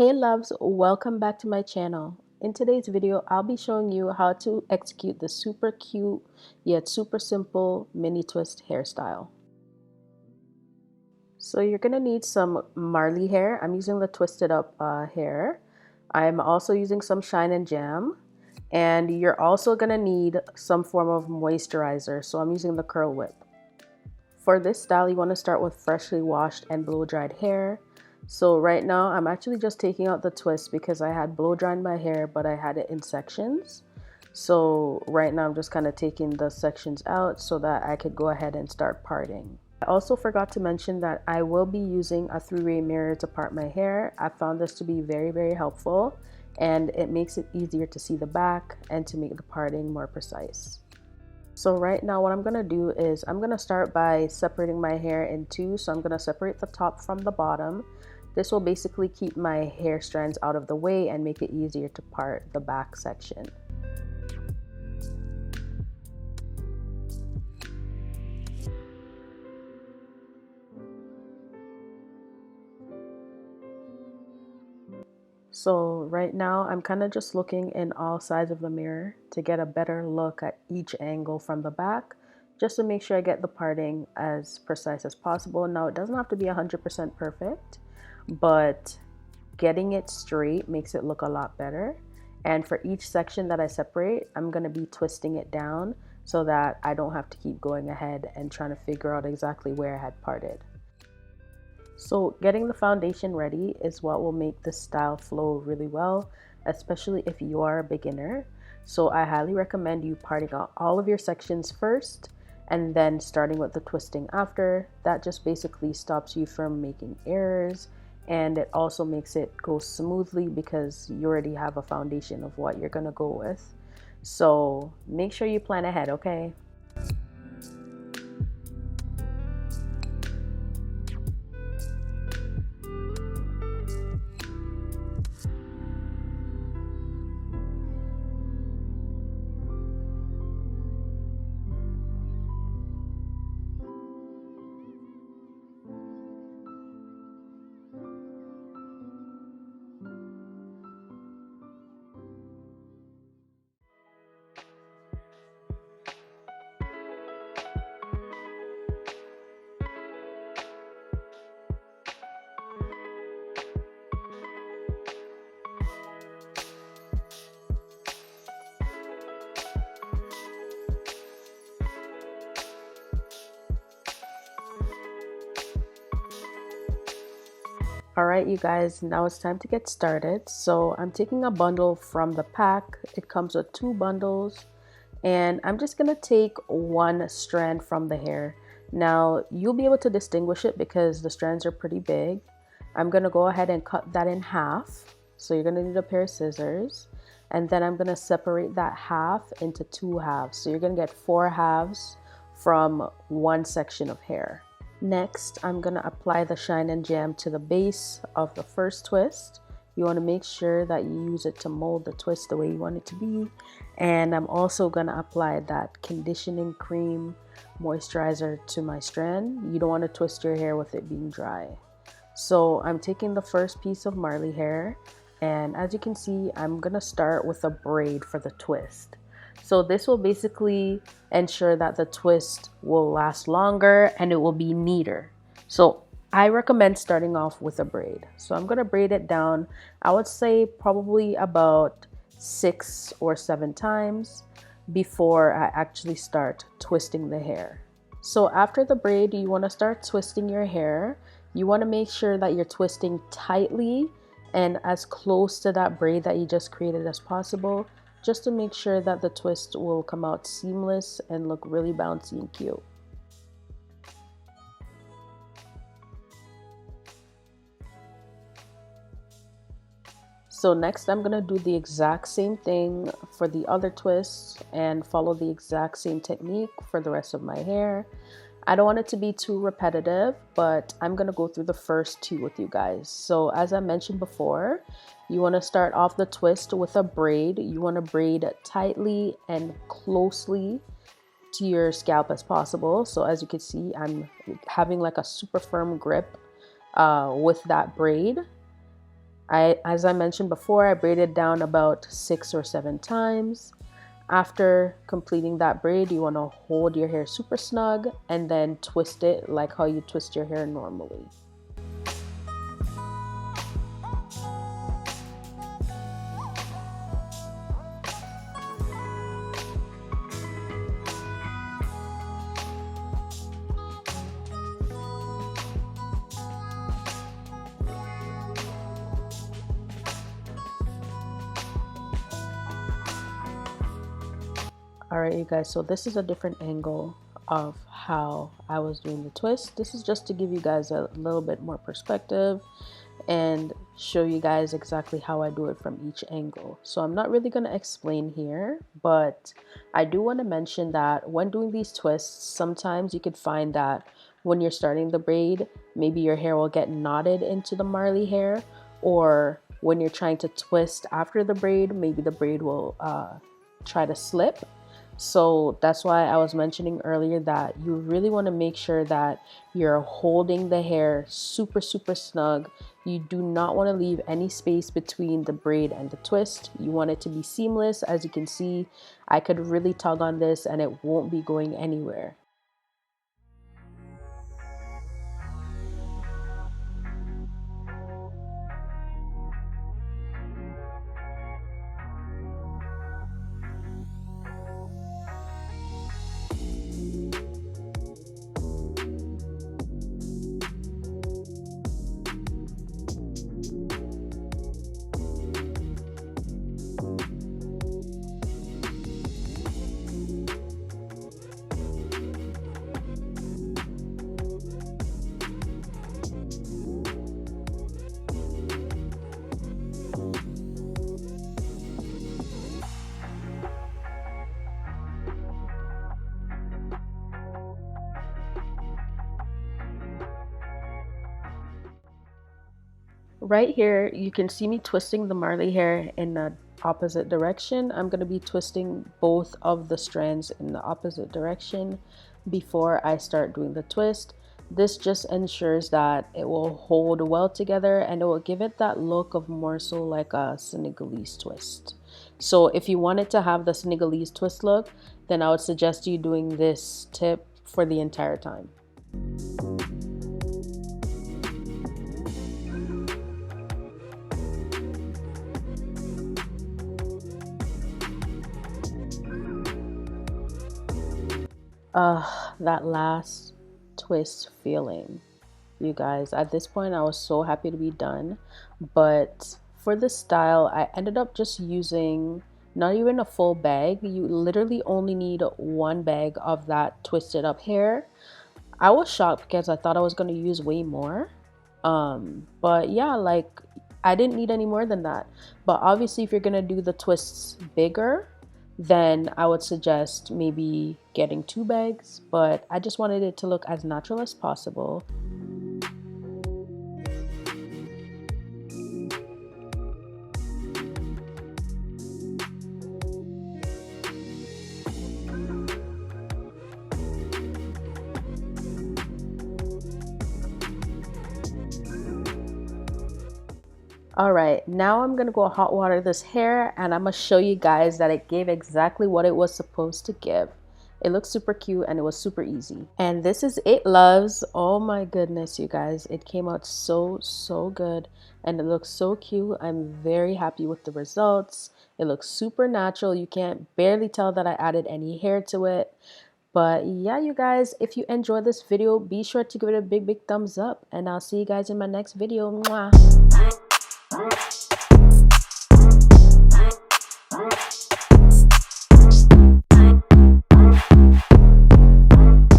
Hey loves, welcome back to my channel. In today's video, I'll be showing you how to execute the super cute yet super simple mini twist hairstyle. So you're gonna need some Marley hair. I'm using the twisted up hair. I'm also using some Shine and Jam. And you're also gonna need some form of moisturizer. So I'm using the Curl Whip. For this style, you wanna start with freshly washed and blow dried hair. So right now I'm actually just taking out the twist because I had blow dried my hair, but I had it in sections. So right now I'm just kind of taking the sections out so that I could go ahead and start parting. I also forgot to mention that I will be using a three-way mirror to part my hair. I found this to be very helpful, and it makes it easier to see the back and to make the parting more precise. So right now what I'm going to do is I'm going to start by separating my hair in two. So I'm going to separate the top from the bottom. This will basically keep my hair strands out of the way and make it easier to part the back section. So right now I'm kind of just looking in all sides of the mirror to get a better look at each angle from the back, just to make sure I get the parting as precise as possible. Now it doesn't have to be 100% perfect, but getting it straight makes it look a lot better. And for each section that I separate, I'm going to be twisting it down so that I don't have to keep going ahead and trying to figure out exactly where I had parted. So getting the foundation ready is what will make this style flow really well, especially if you are a beginner. So I highly recommend you parting out all of your sections first and then starting with the twisting after. That just basically stops you from making errors, and it also makes it go smoothly because you already have a foundation of what you're gonna go with. So make sure you plan ahead, okay? All right, you guys, now it's time to get started. So I'm taking a bundle from the pack. It comes with 2 bundles, and I'm just gonna take one strand from the hair. Now you'll be able to distinguish it because the strands are pretty big. I'm gonna go ahead and cut that in half. So you're gonna need a pair of scissors, and then I'm gonna separate that half into 2 halves. So you're gonna get 4 halves from one section of hair. Next, I'm going to apply the Shine and Jam to the base of the first twist. You want to make sure that you use it to mold the twist the way you want it to be. And I'm also going to apply that conditioning cream moisturizer to my strand. You don't want to twist your hair with it being dry. So I'm taking the first piece of Marley hair, and as you can see, I'm going to start with a braid for the twist. So this will basically ensure that the twist will last longer and it will be neater. So I recommend starting off with a braid. So I'm going to braid it down, I would say probably about 6 or 7 times before I actually start twisting the hair. So after the braid, you want to start twisting your hair. You want to make sure that you're twisting tightly and as close to that braid that you just created as possible, just to make sure that the twist will come out seamless and look really bouncy and cute. So next I'm gonna do the exact same thing for the other twists and follow the exact same technique for the rest of my hair. I don't want it to be too repetitive, but I'm gonna go through the first 2 with you guys. So as I mentioned before, you wanna start off the twist with a braid. You wanna braid tightly and closely to your scalp as possible. So as you can see, I'm having like a super firm grip with that braid. As I mentioned before, I braided down about 6 or 7 times. After completing that braid, you want to hold your hair super snug and then twist it like how you twist your hair normally. All right, you guys, so this is a different angle of how I was doing the twist. This is just to give you guys a little bit more perspective and show you guys exactly how I do it from each angle. So I'm not really going to explain here, but I do want to mention that when doing these twists, sometimes you could find that when you're starting the braid, maybe your hair will get knotted into the Marley hair, or when you're trying to twist after the braid, maybe the braid will try to slip. So that's why I was mentioning earlier that you really want to make sure that you're holding the hair super, super snug. You do not want to leave any space between the braid and the twist. You want it to be seamless. As you can see, I could really tug on this and it won't be going anywhere. Right here, you can see me twisting the Marley hair in the opposite direction. I'm going to be twisting both of the strands in the opposite direction before I start doing the twist. This just ensures that it will hold well together and it will give it that look of more so like a Senegalese twist. So if you wanted to have the Senegalese twist look, then I would suggest you doing this tip for the entire time. That last twist feeling, you guys. At this point, I was so happy to be done. But for this style, I ended up just using not even a full bag. You literally only need one bag of that twisted up hair. I was shocked because I thought I was going to use way more. But yeah, like I didn't need any more than that. But obviously, if you're going to do the twists bigger, then I would suggest maybe getting 2 bags, but I just wanted it to look as natural as possible. All right, now I'm gonna go hot water this hair and I'm gonna show you guys that it gave exactly what it was supposed to give. It looks super cute and it was super easy. And this is it, loves. Oh my goodness, you guys. It came out so, so good and it looks so cute. I'm very happy with the results. It looks super natural. You can't barely tell that I added any hair to it. But yeah, you guys, if you enjoyed this video, be sure to give it a big, big thumbs up and I'll see you guys in my next video. Mwah.